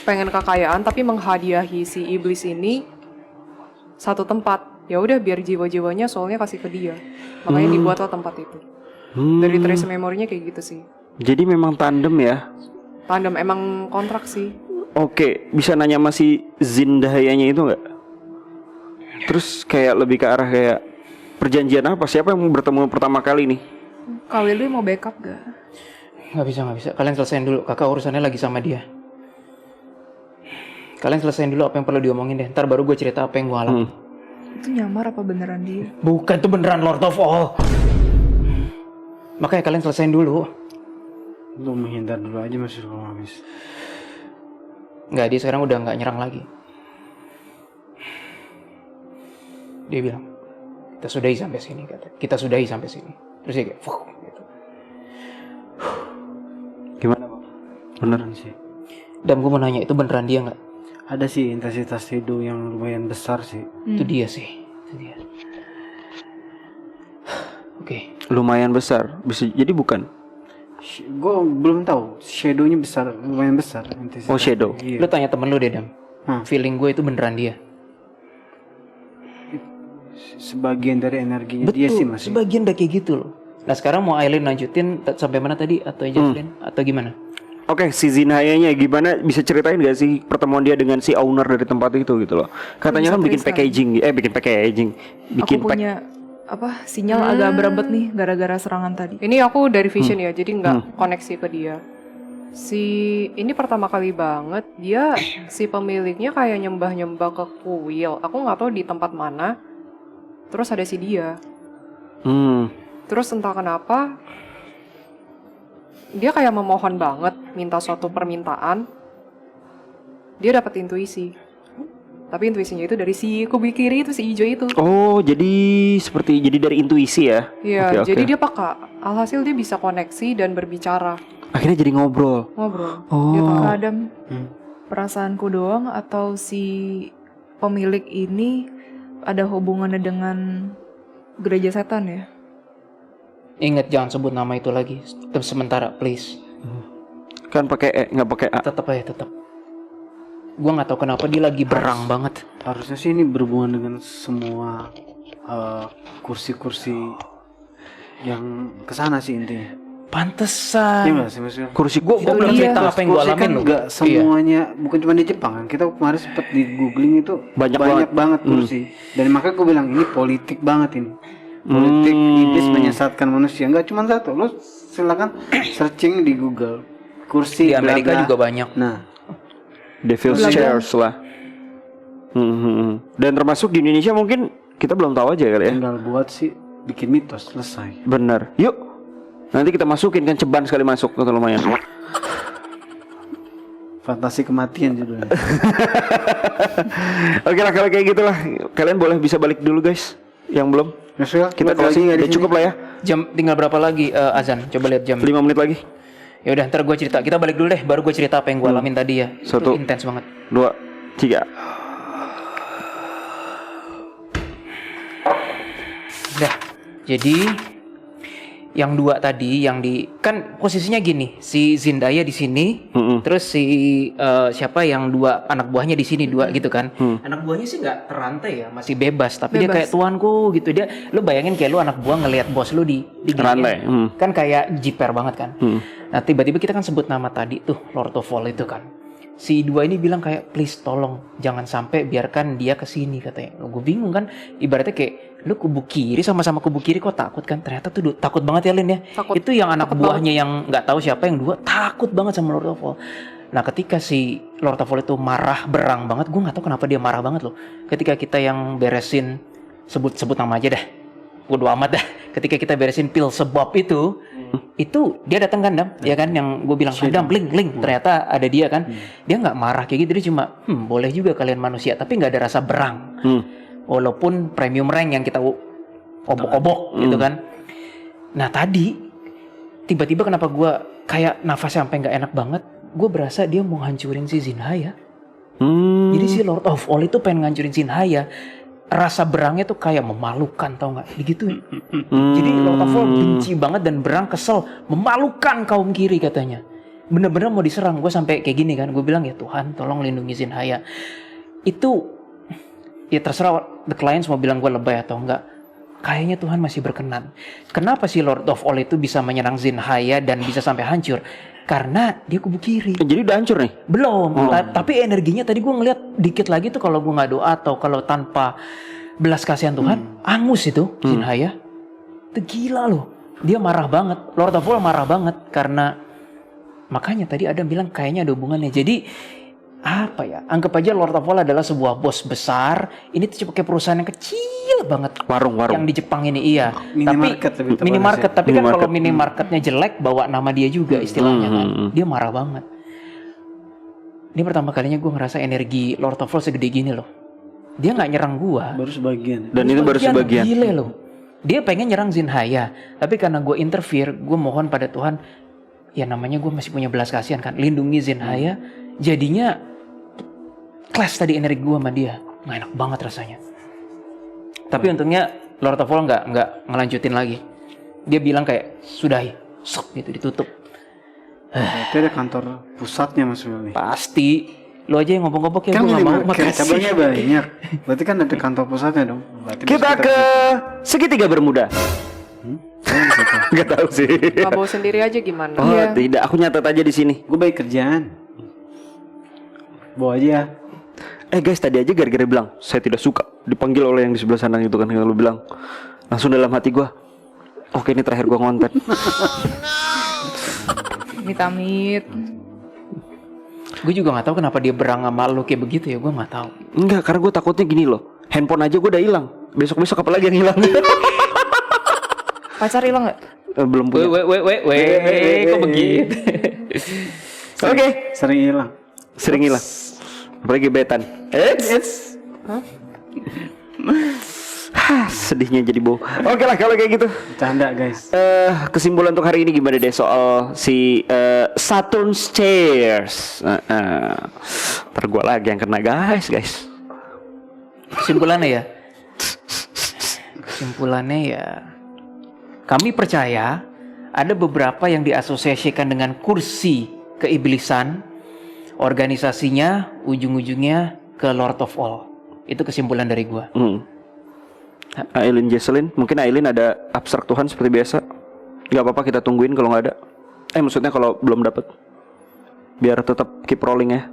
S3: Pengen kekayaan tapi menghadiahi si iblis ini satu tempat. Ya udah biar jiwa-jiwanya soalnya kasih ke dia. Makanya dibuatlah tempat itu. Dari trace memorinya kayak gitu sih.
S2: Jadi memang tandem ya.
S3: Tandem emang kontrak sih.
S2: Oke, bisa nanya masih Zindahayanya itu nggak? Terus kayak lebih ke arah kayak perjanjian apa? Siapa yang bertemu pertama kali nih?
S1: Kak Willy mau backup gak?
S5: Nggak bisa. Kalian selesaiin dulu. Kakak urusannya lagi sama dia. Kalian selesaiin dulu apa yang perlu diomongin deh. Ntar baru gue cerita apa yang gue alami.
S1: Itu nyamar apa beneran dia?
S5: Bukan, itu beneran Lord of All. Makanya kalian selesaiin dulu.
S4: Lu menghindar dulu aja masih habis.
S5: Nggak, dia sekarang udah nggak nyerang lagi. Dia bilang, kita sudahi sampai sini, kata. Kita sudahi sampai sini. Terus dia kayak, fuh, gitu.
S2: Gimana bang?
S4: Beneran sih.
S5: Dan gue mau nanya, itu beneran dia nggak?
S4: Ada sih intensitas tidur yang lumayan besar sih.
S5: Itu dia sih. Itu dia. Oke.
S2: Lumayan besar. Bisa jadi bukan?
S4: Gue belum tahu. Shadownya besar, lumayan besar. Intensitas.
S2: Oh, shadow.
S4: Iya.
S5: Lu tanya temen lu deh, Dam. Feeling gue itu beneran dia.
S4: Sebagian dari energinya dia sih masih.
S5: Sebagian udah kayak gitu loh. Nah sekarang mau Aileen lanjutin sampai mana tadi? Atau Jacqueline? Atau gimana?
S2: Oke, si Zinhayanya gimana? Bisa ceritain gak sih pertemuan dia dengan si owner dari tempat itu gitu loh? Katanya
S1: Bisa
S2: kan bikin
S1: tulisan.
S2: packaging, bikin
S1: Aku punya sinyal agak berebet nih gara-gara serangan tadi.
S3: Ini aku dari vision ya, jadi nggak koneksi ke dia. Ini pertama kali banget dia si pemiliknya kayak nyembah-nyembah ke kuil. Aku nggak tahu di tempat mana. Terus ada si dia. Terus entah kenapa dia kayak memohon banget minta suatu permintaan. Dia dapat intuisi. Tapi intuisinya itu dari si kubu kiri itu, si hijau itu.
S2: Oh, jadi dari intuisi ya?
S3: Iya,
S2: Oke.
S3: jadi dia peka. Alhasil dia bisa koneksi dan berbicara.
S2: Akhirnya jadi ngobrol.
S3: Ngobrol.
S2: Oh.
S3: Dia tahu.
S1: Kak Adam, perasaanku doang atau si pemilik ini ada hubungannya dengan gereja setan ya?
S5: Ingat jangan sebut nama itu lagi. Tetap sementara, please.
S2: Kan pakai E, nggak pakai A.
S5: Tetap. Gua nggak tahu kenapa dia lagi berang banget.
S4: Harusnya sih ini berhubungan dengan semua kursi-kursi yang kesana sih intinya.
S5: Pantesan.
S4: Iya nggak sih maksudnya?
S2: Kursi
S5: Gue belum cerita apa yang gue
S4: Kursi
S5: alamin
S4: kan
S5: loh.
S4: nggak semuanya, bukan cuma di Jepang kan. Kita kemarin sempet di googling itu
S2: Banyak
S4: banget kursi. Dan makanya gue bilang ini politik banget ini. Politik iblis menyesatkan manusia. Nggak cuma satu. Lo silakan searching di Google. Kursi
S5: Di Amerika
S4: bla bla.
S5: juga banyak.
S4: Nah,
S2: Devil's Chairs lah. Dan termasuk di Indonesia mungkin kita belum tahu aja kali ya.
S4: tinggal buat sih bikin mitos selesai.
S2: Bener. Yuk, nanti kita masukin kan, ceban sekali masuk tuh lumayan.
S4: Fantasi kematian judulnya.
S2: Oke lah kalau kayak gitulah, kalian boleh bisa balik dulu guys. Yang belum,
S4: Maksudnya
S2: kita closing. Udah cukup lah ya.
S5: Jam tinggal berapa lagi azan? Coba lihat jam.
S2: 5 menit lagi.
S5: Ya udah, ntar gue cerita. Kita balik dulu deh, baru gue cerita apa yang gue alamin tadi ya.
S2: Satu.
S5: Itu intens banget.
S2: 2, 3.
S5: Udah. Jadi yang dua tadi, yang di kan posisinya gini, si Zendaya di sini, terus si siapa yang dua anak buahnya di sini dua gitu kan. Anak buahnya sih nggak terantai ya, masih bebas. Tapi dia kayak tuanku gitu. Dia, lu bayangin kayak lu anak buah ngelihat bos lu di
S2: Rantai.
S5: kan kayak jiper banget kan. Nah tiba-tiba kita kan sebut nama tadi tuh Lord of All itu kan. si dua ini bilang kayak please tolong jangan sampai biarkan dia kesini katanya. Gue bingung kan, ibaratnya kayak lu kubu kiri sama-sama kubu kiri kok takut kan? Ternyata tuh takut banget ya Lin ya.
S3: Takut.
S5: Itu yang anak
S3: Takut
S5: buahnya yang nggak tahu siapa yang dua takut banget sama Lord of All. Nah ketika si Lord of All itu marah berang banget, gue nggak tahu kenapa dia marah banget loh. Ketika kita yang beresin sebut nama aja dah, bodo amat dah. Ketika kita beresin pil sebab itu dia datang kan Dam, ya kan yang gue bilang Dam link ternyata ada dia kan. Dia nggak marah kayak gitu, dia cuma boleh juga kalian manusia, tapi nggak ada rasa berang. Walaupun premium rank yang kita obok-obok gitu kan. Nah tadi tiba-tiba kenapa gue kayak nafasnya sampai nggak enak banget, gue berasa dia mau hancurin si Zinhaya. Jadi si Lord of All itu pengen ngancurin Zinhaya. Rasa berangnya tuh kayak memalukan, tau nggak? Digituin. Jadi Lord of All benci banget dan berang kesel, memalukan kaum kiri katanya. Bener-bener mau diserang. Gue sampai kayak gini kan, gue bilang ya Tuhan tolong lindungi Zinhaya. Itu ya terserah the clients mau bilang gue lebay atau enggak. Kayaknya Tuhan masih berkenan. Kenapa si Lord of All itu bisa menyerang Zinhaya dan bisa sampai hancur? Karena dia kubu kiri.
S2: Jadi udah hancur nih?
S5: Belum, tapi energinya tadi gue ngeliat dikit lagi tuh kalau gue nggak doa atau kalau tanpa belas kasihan Tuhan, angus itu Zinhaya. Itu gila loh. Dia marah banget. Lord of All marah banget karena makanya tadi Adam bilang kayaknya ada hubungannya. Jadi apa ya? Anggap aja Lord of All adalah sebuah bos besar. Ini tuh cuma kayak perusahaan yang kecil banget.
S2: Warung.
S5: Yang di Jepang ini iya.
S4: Minimarket lebih tepatnya
S5: minimarket.
S4: sih.
S5: Tapi kan
S2: Minimarket.
S5: kalau minimarketnya jelek, bawa nama dia juga istilahnya kan. Dia marah banget. Ini pertama kalinya gue ngerasa energi Lord of All segede gini loh. Dia nggak nyerang gue.
S4: Baru sebagian.
S2: Dan itu baru sebagian.
S5: Gile loh. Dia pengen nyerang Zinhaya, tapi karena gue interfere, gue mohon pada Tuhan, ya namanya gue masih punya belas kasihan kan, lindungi Zinhaya. Jadinya clash tadi energi gue sama dia, nggak enak banget rasanya. Tapi untungnya Lord of All nggak ngelanjutin lagi. Dia bilang kayak sudahi, stop gitu ditutup.
S4: Berarti ada kantor pusatnya Mas Willy.
S5: Pasti. Lo aja yang ngomong-ngomong kayak
S4: Kan
S5: gue gak mau.
S4: minimarket cabangnya banyak. Berarti kan ada kantor pusatnya dong. Berarti
S2: Kita ke segitiga bermuda. Gak tahu sih.
S3: Gak bawa sendiri aja gimana?
S2: Oh tidak, aku nyatet aja di sini.
S4: gue baik kerjaan. Bawa aja.
S2: Guys, tadi aja gara-gara bilang saya tidak suka dipanggil oleh yang di sebelah sana itu kan, yang lu bilang. Langsung dalam hati gue, oke ini terakhir gue ngonten.
S1: Amit-amit.
S5: Gue juga gak tahu kenapa dia berang sama lo kayak begitu ya, gue gak tahu.
S2: Enggak, karena gue takutnya gini loh. Handphone aja gue udah hilang. Besok-besok apa lagi yang hilang?
S1: Pacar hilang nggak?
S2: Belum punya.
S5: Kok begitu?
S2: Oke.
S4: Sering hilang.
S2: Sering hilang. Apalagi betan. Sedihnya jadi bau. Oke lah kalau kayak gitu.
S4: Canda guys.
S2: Kesimpulan untuk hari ini gimana deh soal si Saturn Stairs? Ntar gue lagi yang kena guys.
S5: Kesimpulannya ya, kami percaya ada beberapa yang diasosiasikan dengan kursi keiblisan. Organisasinya ujung-ujungnya ke Lord of All. Itu kesimpulan dari gua.
S2: Aileen Jesselyn, mungkin Aileen ada abstrak Tuhan seperti biasa. Gak apa-apa kita tungguin kalau nggak ada. Maksudnya kalau belum dapet, biar tetap keep rolling ya.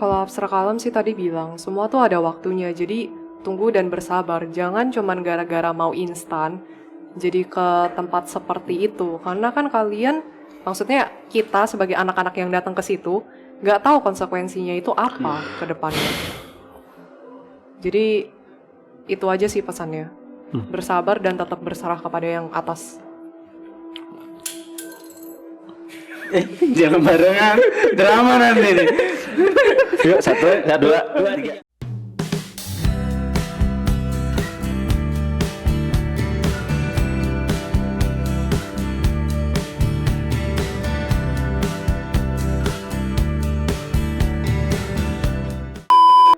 S3: Kalau abstrak alam sih tadi bilang, semua tuh ada waktunya. Jadi tunggu dan bersabar. Jangan cuman gara-gara mau instan jadi ke tempat seperti itu. Karena kan kalian, maksudnya kita sebagai anak-anak yang datang ke situ, nggak tahu konsekuensinya itu apa ke depannya. Jadi itu aja sih pesannya. Bersabar dan tetap berserah kepada yang atas.
S4: Jangan barengan. Drama nanti nih.
S2: Yuk, satu, dua, tiga.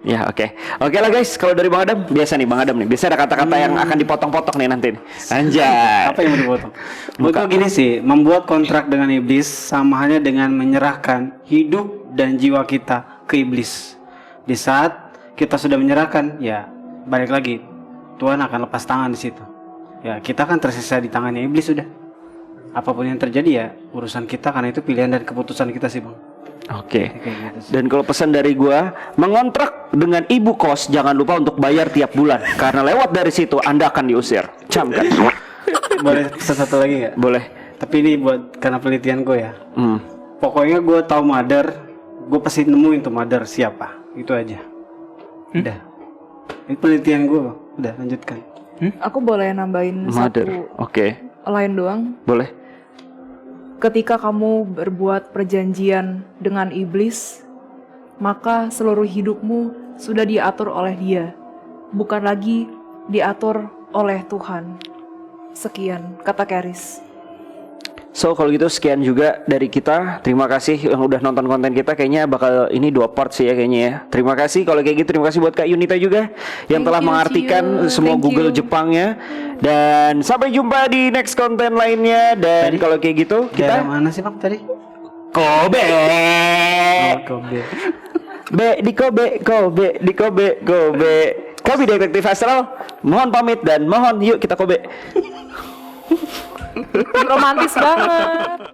S2: Ya oke lah guys. Kalau dari Bang Adam, biasa nih Bang Adam nih. Biasa ada kata-kata yang akan dipotong-potong nih nanti. Anjay.
S4: Apa yang mau dipotong? Menurut gue gini sih, membuat kontrak dengan iblis sama halnya dengan menyerahkan hidup dan jiwa kita ke iblis. Di saat kita sudah menyerahkan, ya balik lagi, Tuhan akan lepas tangan di situ. Ya kita kan tersisa di tangannya iblis sudah. Apapun yang terjadi ya urusan kita, karena itu pilihan dan keputusan kita sih Bang.
S2: Oke.
S4: Kayak gitu sih.
S2: Dan kalau pesan dari gua, mengontrak dengan ibu kos jangan lupa untuk bayar tiap bulan karena lewat dari situ Anda akan diusir. Camkan.
S4: Boleh pesan satu lagi nggak?
S2: Boleh.
S4: Tapi ini buat karena penelitian gue ya.
S2: Hmm.
S4: Pokoknya gue tahu mother, gue pasti nemuin tuh mother siapa. Itu aja. Udah. Ini penelitian gue. Udah lanjutkan.
S1: Aku boleh nambahin
S2: Mother.
S1: satu
S2: Oke.
S1: lain doang.
S2: Boleh.
S1: Ketika kamu berbuat perjanjian dengan iblis, maka seluruh hidupmu sudah diatur oleh dia, bukan lagi diatur oleh Tuhan. Sekian, kata Keris.
S2: So kalau gitu sekian juga dari kita. Terima kasih yang udah nonton konten kita. Kayaknya bakal ini 2 part sih ya kayaknya ya. Terima kasih kalau kayak gitu. Terima kasih buat Kak Yunita juga yang
S1: Thank
S2: telah
S1: you,
S2: mengartikan
S1: Cio.
S2: semua
S1: Thank
S2: Google
S1: you.
S2: Jepangnya. Dan sampai jumpa di next konten lainnya. Dan kalau kayak gitu
S4: Daerah
S2: kita
S4: mana sih Bang tadi?
S2: Kobe.
S4: Oh, Kobe.
S2: Di Kobe, Kobe, di Kobe, Kobe. Kami Detektif Astral mohon pamit dan mohon yuk kita Kobe.
S1: Romantis banget.